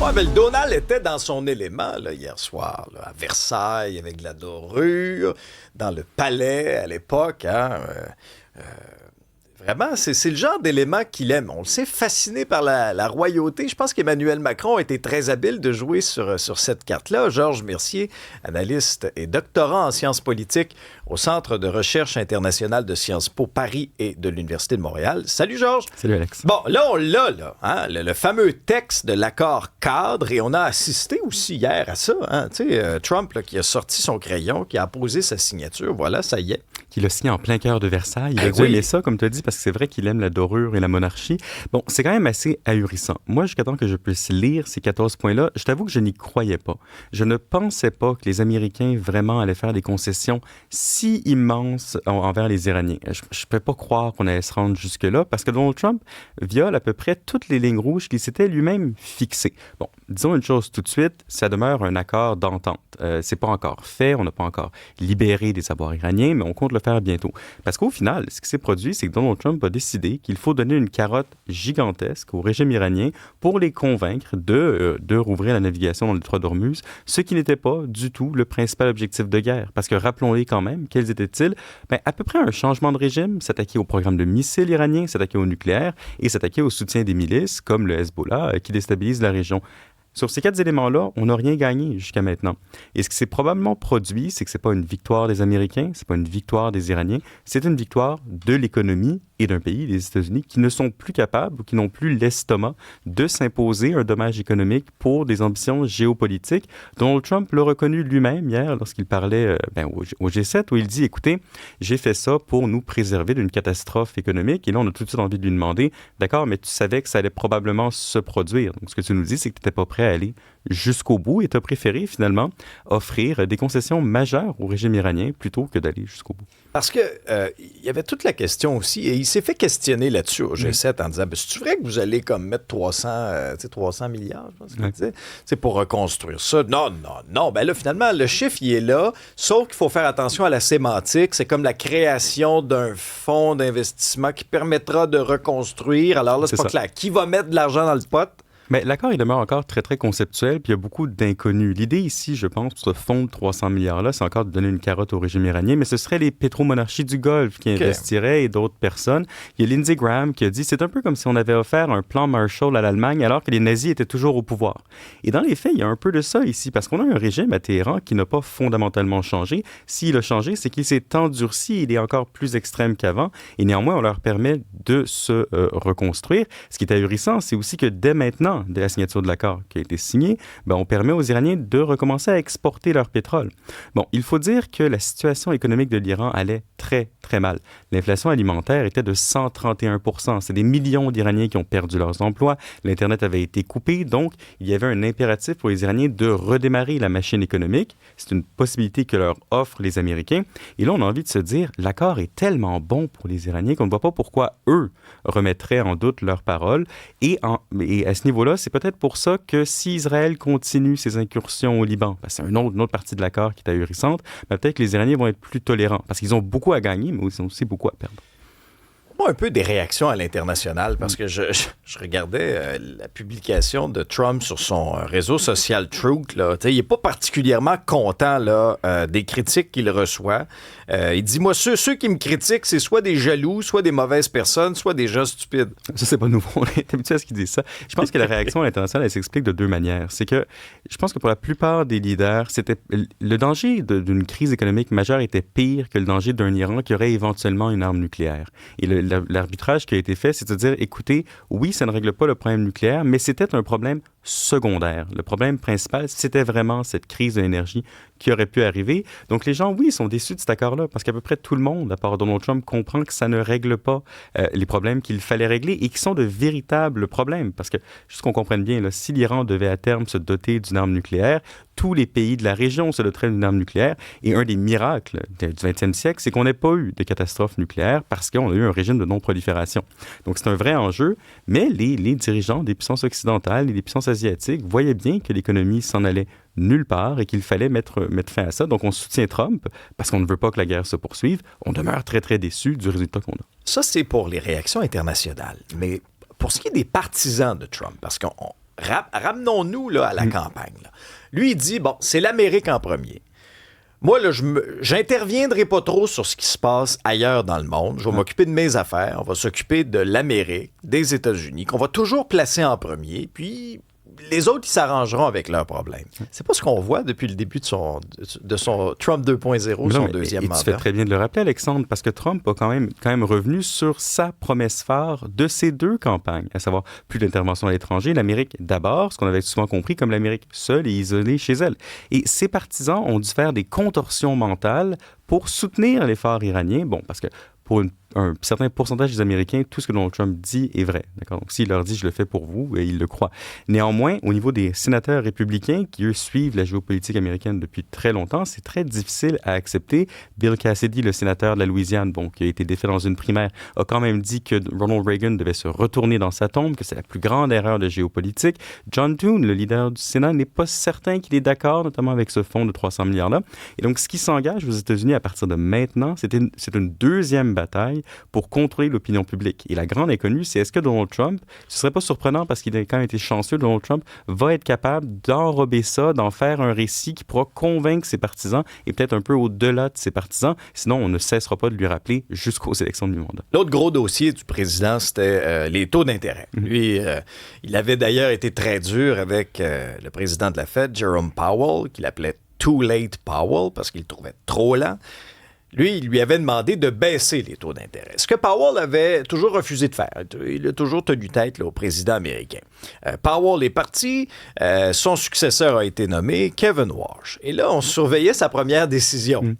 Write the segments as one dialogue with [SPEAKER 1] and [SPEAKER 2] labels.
[SPEAKER 1] Ouais, mais le Donald était dans son élément là, hier soir, là, à Versailles, avec de la dorure, dans le palais à l'époque. Hein, vraiment, c'est le genre d'élément qu'il aime. On le sait, fasciné par la royauté. Je pense qu'Emmanuel Macron a été très habile de jouer sur cette carte-là. Georges Mercier, analyste et doctorant en sciences politiques au Centre de recherche internationale de Sciences Po Paris et de l'Université de Montréal. Salut Georges.
[SPEAKER 2] Salut Alex.
[SPEAKER 1] Bon, là, on l'a, là, hein, le fameux texte de l'accord cadre, et on a assisté aussi hier à ça. Hein, Trump là, qui a sorti son crayon, qui a posé sa signature, voilà, ça y est.
[SPEAKER 2] Qui l'a signé en plein cœur de Versailles. Il a dû aimer ça, comme tu as dit, parce que c'est vrai qu'il aime la dorure et la monarchie. Bon, c'est quand même assez ahurissant. Moi, jusqu'à temps que je puisse lire ces 14 points-là, je t'avoue que je n'y croyais pas. Je ne pensais pas que les Américains vraiment allaient faire des concessions si immenses envers les Iraniens. Je ne peux pas croire qu'on allait se rendre jusque-là, parce que Donald Trump viole à peu près toutes les lignes rouges qu'il s'était lui-même fixées. Bon, disons une chose tout de suite, ça demeure un accord d'entente. C'est pas encore fait, on n'a pas encore libéré des avoirs iraniens, mais on compte le faire bientôt. Parce qu'au final, ce qui s'est produit, c'est que Donald Trump a décidé qu'il faut donner une carotte gigantesque au régime iranien pour les convaincre de rouvrir la navigation dans le détroit d'Ormuz, ce qui n'était pas du tout le principal objectif de guerre. Parce que rappelons-les quand même, quels étaient-ils? Bien, à peu près un changement de régime, s'attaquer au programme de missiles iranien, s'attaquer au nucléaire et s'attaquer au soutien des milices comme le Hezbollah qui déstabilise la région. Sur ces 4 éléments-là, on n'a rien gagné jusqu'à maintenant. Et ce qui s'est probablement produit, c'est que ce n'est pas une victoire des Américains, ce n'est pas une victoire des Iraniens, c'est une victoire de l'économie et d'un pays, les États-Unis, qui ne sont plus capables ou qui n'ont plus l'estomac de s'imposer un dommage économique pour des ambitions géopolitiques. Donald Trump l'a reconnu lui-même hier lorsqu'il parlait au G7, où il dit, écoutez, j'ai fait ça pour nous préserver d'une catastrophe économique. Et là, on a tout de suite envie de lui demander, d'accord, mais tu savais que ça allait probablement se produire. Donc, ce que tu nous dis, c'est que tu n'étais pas prêt à aller jusqu'au bout et tu as préféré finalement offrir des concessions majeures au régime iranien plutôt que d'aller jusqu'au bout.
[SPEAKER 1] Parce que il y avait toute la question aussi, et il s'est fait questionner là-dessus au G7 en disant, c'est vrai que vous allez comme mettre 300 milliards, je pense qu'il disait, pour reconstruire ça? Non. Ben là, finalement, le chiffre, il est là, sauf qu'il faut faire attention à la sémantique. C'est comme la création d'un fonds d'investissement qui permettra de reconstruire. Alors là, c'est pas clair. Qui va mettre de l'argent dans le pot?
[SPEAKER 2] Mais l'accord, il demeure encore très, très conceptuel, puis il y a beaucoup d'inconnus. L'idée ici, je pense, pour ce fonds de 300 milliards-là, c'est encore de donner une carotte au régime iranien, mais ce seraient les pétromonarchies du Golfe qui investiraient et d'autres personnes. Il y a Lindsey Graham qui a dit, c'est un peu comme si on avait offert un plan Marshall à l'Allemagne alors que les nazis étaient toujours au pouvoir. Et dans les faits, il y a un peu de ça ici, parce qu'on a un régime à Téhéran qui n'a pas fondamentalement changé. S'il a changé, c'est qu'il s'est endurci, il est encore plus extrême qu'avant, et néanmoins, on leur permet de se reconstruire. Ce qui est ahurissant, c'est aussi que dès maintenant, dès la signature de l'accord qui a été signé, on permet aux Iraniens de recommencer à exporter leur pétrole. Bon, il faut dire que la situation économique de l'Iran allait très, très mal. L'inflation alimentaire était de 131%. C'est des millions d'Iraniens qui ont perdu leurs emplois. L'Internet avait été coupé, donc il y avait un impératif pour les Iraniens de redémarrer la machine économique. C'est une possibilité que leur offrent les Américains. Et là, on a envie de se dire, l'accord est tellement bon pour les Iraniens qu'on ne voit pas pourquoi eux remettraient en doute leurs paroles. Et à ce niveau-là, c'est peut-être pour ça que si Israël continue ses incursions au Liban, c'est une autre partie de l'accord qui est ahurissante, peut-être que les Iraniens vont être plus tolérants, parce qu'ils ont beaucoup à gagner, mais ils ont aussi beaucoup à perdre.
[SPEAKER 1] Moi, un peu des réactions à l'international, parce que je regardais la publication de Trump sur son réseau social Truth. Là. Il n'est pas particulièrement content là, des critiques qu'il reçoit. Il dit, moi, ceux qui me critiquent, c'est soit des jaloux, soit des mauvaises personnes, soit des gens stupides.
[SPEAKER 2] Ça, c'est pas nouveau. On est habitué à ce qu'ils disent ça. Je pense que la réaction à l'international, elle s'explique de deux manières. C'est que je pense que pour la plupart des leaders, le danger d'une crise économique majeure était pire que le danger d'un Iran qui aurait éventuellement une arme nucléaire. Et l'arbitrage qui a été fait, c'est de dire, écoutez, oui, ça ne règle pas le problème nucléaire, mais c'était un problème secondaire. Le problème principal, c'était vraiment cette crise de l'énergie qui aurait pu arriver. Donc, les gens, oui, sont déçus de cet accord-là, parce qu'à peu près tout le monde, à part Donald Trump, comprend que ça ne règle pas les problèmes qu'il fallait régler et qui sont de véritables problèmes. Parce que, juste qu'on comprenne bien, là, si l'Iran devait à terme se doter d'une arme nucléaire, tous les pays de la région se doteraient d'une arme nucléaire. Et un des miracles du 20e siècle, c'est qu'on n'ait pas eu de catastrophe nucléaire parce qu'on a eu un régime de non-prolifération. Donc, c'est un vrai enjeu, mais les dirigeants des puissances occidentales et des puissances asiatiques voyaient bien que l'économie s'en allait nulle part et qu'il fallait mettre fin à ça. Donc, on soutient Trump parce qu'on ne veut pas que la guerre se poursuive. On demeure très, très déçus du résultat qu'on a.
[SPEAKER 1] Ça, c'est pour les réactions internationales. Mais pour ce qui est des partisans de Trump, parce qu'on ramenons-nous là, à la campagne. Là. Lui, il dit, bon, c'est l'Amérique en premier. Moi, là, j'interviendrai pas trop sur ce qui se passe ailleurs dans le monde. Je vais m'occuper de mes affaires. On va s'occuper de l'Amérique, des États-Unis, qu'on va toujours placer en premier. Puis les autres, ils s'arrangeront avec leurs problèmes. C'est pas ce qu'on voit depuis le début de son Trump 2.0, son deuxième mandat.
[SPEAKER 2] Tu fais très bien de le rappeler, Alexandre, parce que Trump a quand même revenu sur sa promesse phare de ces deux campagnes, à savoir plus d'intervention à l'étranger, l'Amérique d'abord, ce qu'on avait souvent compris comme l'Amérique seule et isolée chez elle. Et ses partisans ont dû faire des contorsions mentales pour soutenir l'effort iranien, parce que pour un certain pourcentage des Américains, tout ce que Donald Trump dit est vrai. D'accord? Donc, s'il leur dit « je le fais pour vous », ils le croient. Néanmoins, au niveau des sénateurs républicains qui, eux, suivent la géopolitique américaine depuis très longtemps, c'est très difficile à accepter. Bill Cassidy, le sénateur de la Louisiane, qui a été défait dans une primaire, a quand même dit que Ronald Reagan devait se retourner dans sa tombe, que c'est la plus grande erreur de géopolitique. John Thune, le leader du Sénat, n'est pas certain qu'il est d'accord, notamment avec ce fonds de 300 milliards-là. Et donc, ce qui s'engage aux États-Unis à partir de maintenant, c'est une deuxième bataille pour contrôler l'opinion publique. Et la grande inconnue, c'est est-ce que Donald Trump, ce serait pas surprenant parce qu'il a quand même été chanceux, Donald Trump va être capable d'enrober ça, d'en faire un récit qui pourra convaincre ses partisans et peut-être un peu au-delà de ses partisans. Sinon, on ne cessera pas de lui rappeler jusqu'aux élections du mandat.
[SPEAKER 1] L'autre gros dossier du président, c'était les taux d'intérêt. Lui, il avait d'ailleurs été très dur avec le président de la Fed, Jerome Powell, qu'il appelait « Too Late Powell » parce qu'il le trouvait trop lent. Lui, il lui avait demandé de baisser les taux d'intérêt. Ce que Powell avait toujours refusé de faire. Il a toujours tenu tête là, au président américain. Powell est parti. Son successeur a été nommé Kevin Warsh. Et là, on surveillait sa première décision.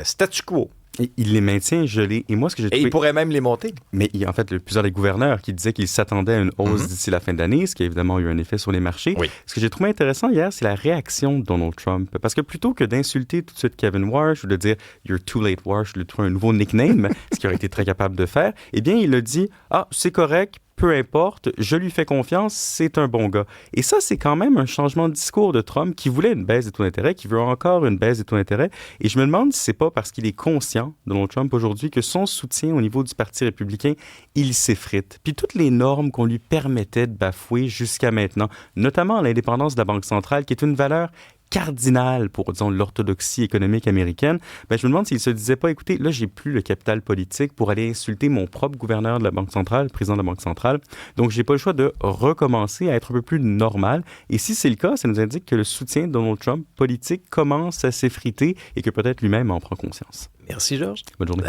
[SPEAKER 1] Statu quo.
[SPEAKER 2] Et il les maintient gelés. Et moi, ce que j'ai trouvé...
[SPEAKER 1] Et il pourrait même les monter.
[SPEAKER 2] Mais en fait, plusieurs des gouverneurs qui disaient qu'ils s'attendaient à une hausse d'ici la fin de l'année, ce qui a évidemment eu un effet sur les marchés. Oui. Ce que j'ai trouvé intéressant hier, c'est la réaction de Donald Trump. Parce que plutôt que d'insulter tout de suite Kevin Warsh ou de dire « You're too late, Warsh », de lui trouver un nouveau nickname, ce qu'il aurait été très capable de faire, eh bien, il a dit « Ah, c'est correct, peu importe, je lui fais confiance, c'est un bon gars. » Et ça, c'est quand même un changement de discours de Trump qui voulait une baisse des taux d'intérêt, qui veut encore une baisse des taux d'intérêt. Et je me demande si c'est pas parce qu'il est conscient, Donald Trump, aujourd'hui, que son soutien au niveau du Parti républicain, il s'effrite. Puis toutes les normes qu'on lui permettait de bafouer jusqu'à maintenant, notamment l'indépendance de la Banque centrale, qui est une valeur cardinal pour, disons, l'orthodoxie économique américaine, je me demande s'il se disait pas, écoutez, là, j'ai plus le capital politique pour aller insulter mon propre gouverneur de la Banque centrale, le président de la Banque centrale. Donc, j'ai pas le choix de recommencer à être un peu plus normal. Et si c'est le cas, ça nous indique que le soutien de Donald Trump politique commence à s'effriter et que peut-être lui-même en prend conscience.
[SPEAKER 1] Merci, Georges.
[SPEAKER 2] Bonne journée.